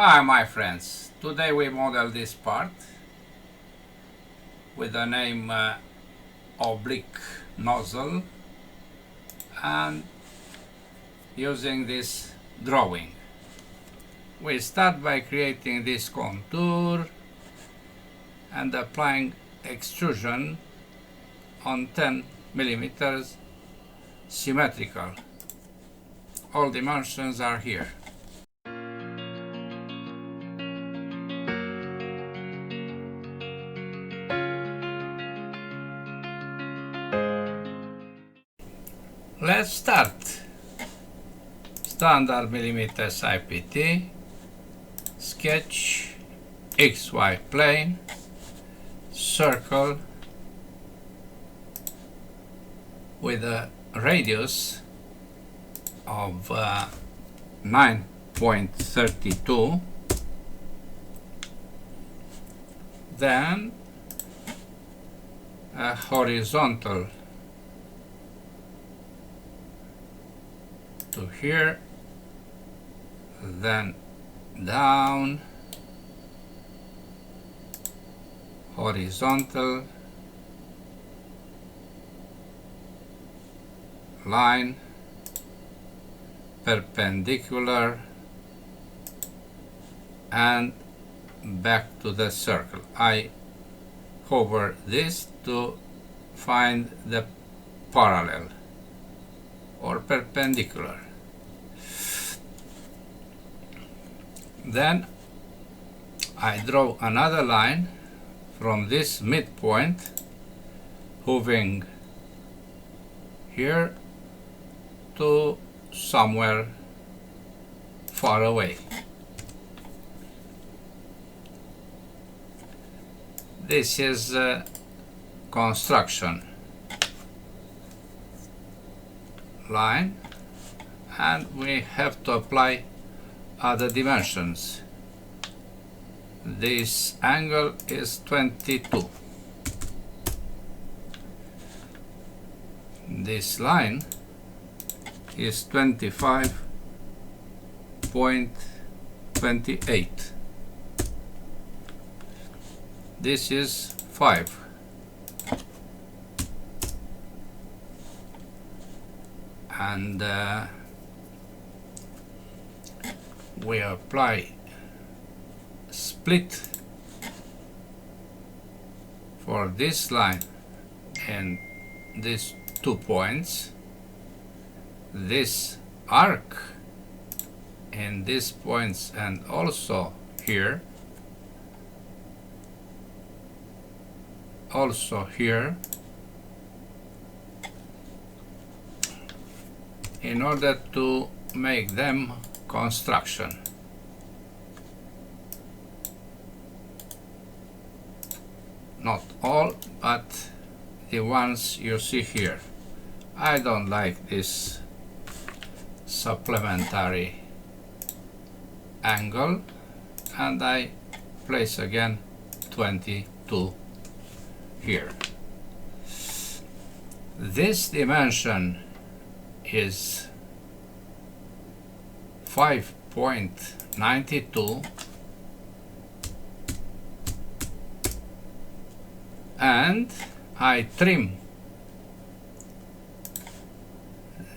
Hi my friends, today we model this part with the name oblique nozzle and using this drawing. We start by creating this contour and applying extrusion on 10 millimeters symmetrical. All dimensions are here. Let's start. Standard millimeters IPT, sketch, XY plane, circle with a radius of 9.32, then a horizontal to here, then down, horizontal line, perpendicular, and back to the circle. I hover this to find the parallel or perpendicular. Then I draw another line from this midpoint, hovering here to somewhere far away. This is construction line, and we have to apply other dimensions. This angle is 22. This line is 25.28. This is 5. And we apply split for this line and these 2 points, this arc in these points, and also here, in order to make them construction. Not all, but the ones you see here. I don't like this supplementary angle, and I place again 22 here. This dimension is 5.92, and I trim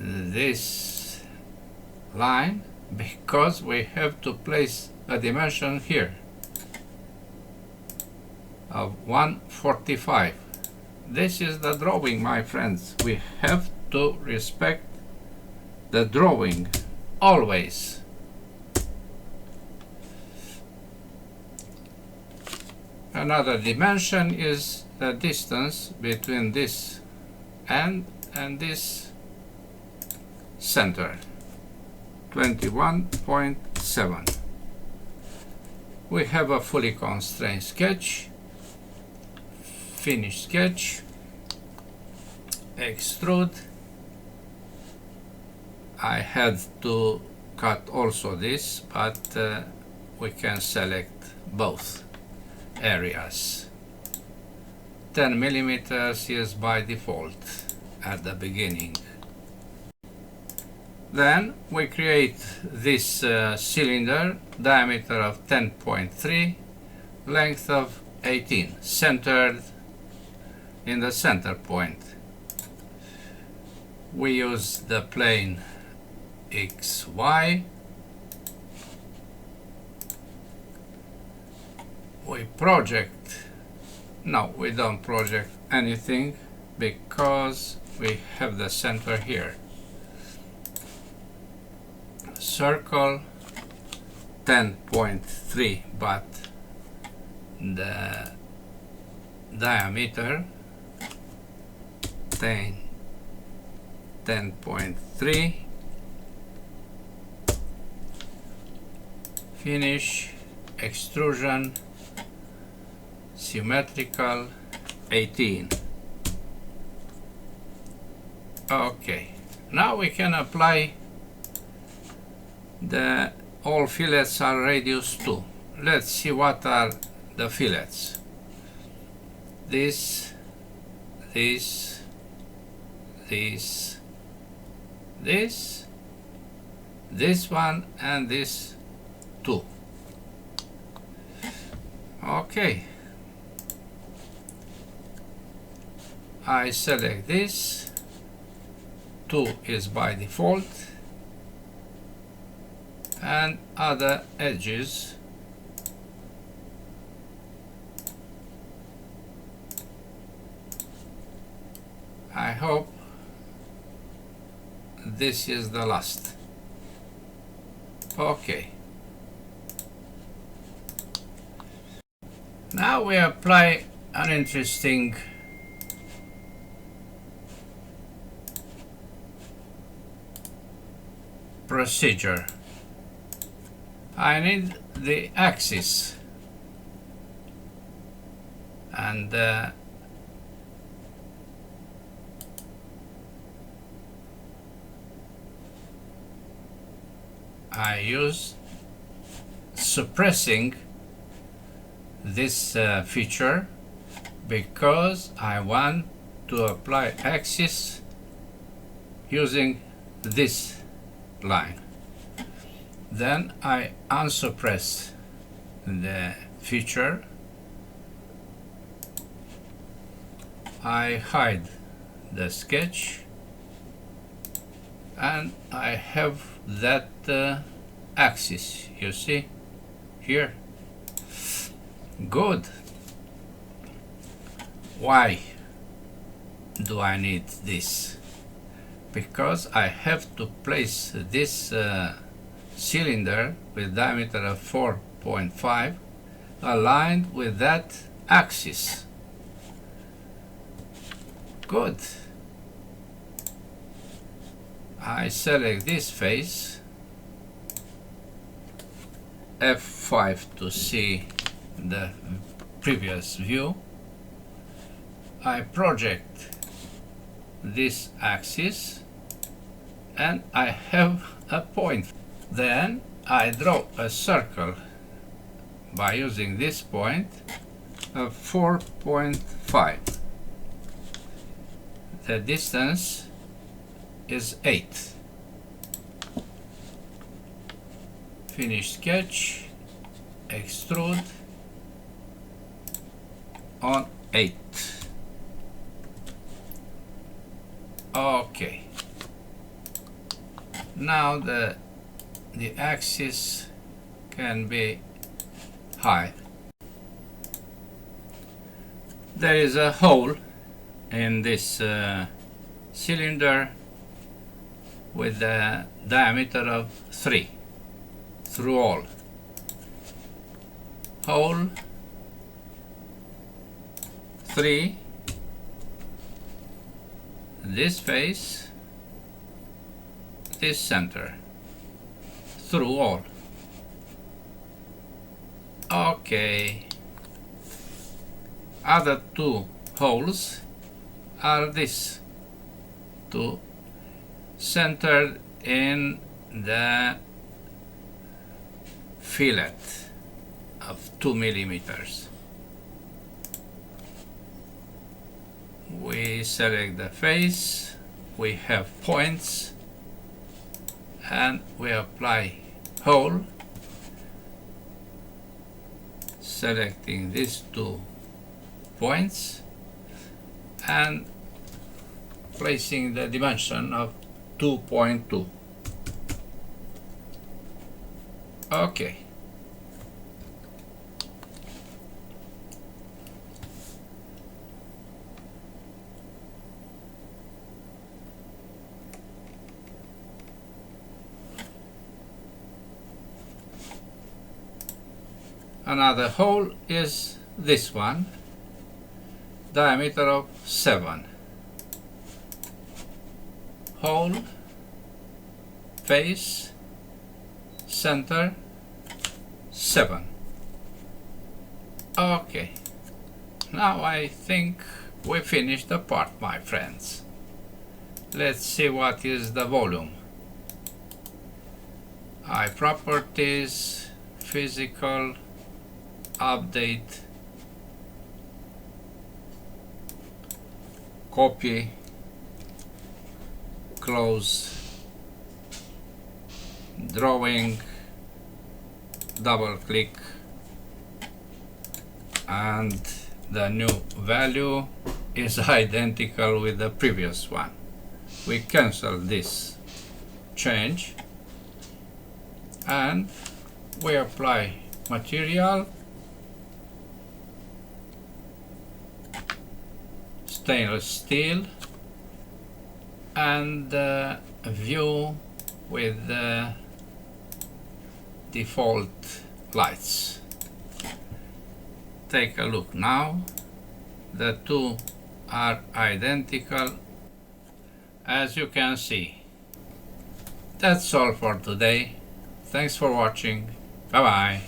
this line because we have to place a dimension here of 145. This is the drawing, my friends. We have to respect the drawing always. Another dimension is the distance between this end and this center, 21.7. We have a fully constrained sketch, finish sketch, extrude. I had to cut also this, but we can select both areas. 10 millimeters is by default at the beginning. Then we create this cylinder, diameter of 10.3, length of 18, centered in the center point. We use the plane XY. We project, no, we don't project anything because we have the center here. Circle 10.3, but the diameter 10.3. Finish, extrusion, symmetrical 18. Okay, now we can apply all fillets are radius 2. Let's see what are the fillets. This, this, this one, and this 2. Okay. I select this. 2 is by default. And other edges. I hope this is the last. Okay. Now we apply an interesting procedure. I need the axis, and I use suppressing this feature because I want to apply axis using this line. Then I unsuppress the feature. I hide the sketch, and I have that axis, you see here. Good. Why do I need this? Because I have to place this cylinder with diameter of 4.5 aligned with that axis. Good. I select this face, F5 to see the previous view. I project this axis and I have a point. Then I draw a circle by using this point of 4.5. The distance is 8. Finish sketch, extrude on 8. Okay. Now the axis can be high. There is a hole in this cylinder with a diameter of 3 through all. Hole 3, this face, this center, through all. Okay. Other 2 holes are this 2, centered in the fillet of 2 millimeters. We select the face, we have points, and we apply hole, selecting these 2 points and placing the dimension of 2.2. Okay. Another hole is this one, diameter of 7. Hole, face, center, 7. Okay, now I think we finished the part, my friends. Let's see what is the volume. Properties, physical, update, copy, close, drawing, double click, and the new value is identical with the previous one. We cancel this change and we apply material, stainless steel, and view with the default lights. Take a look now. The 2 are identical, as you can see. That's all for today. Thanks for watching. Bye bye.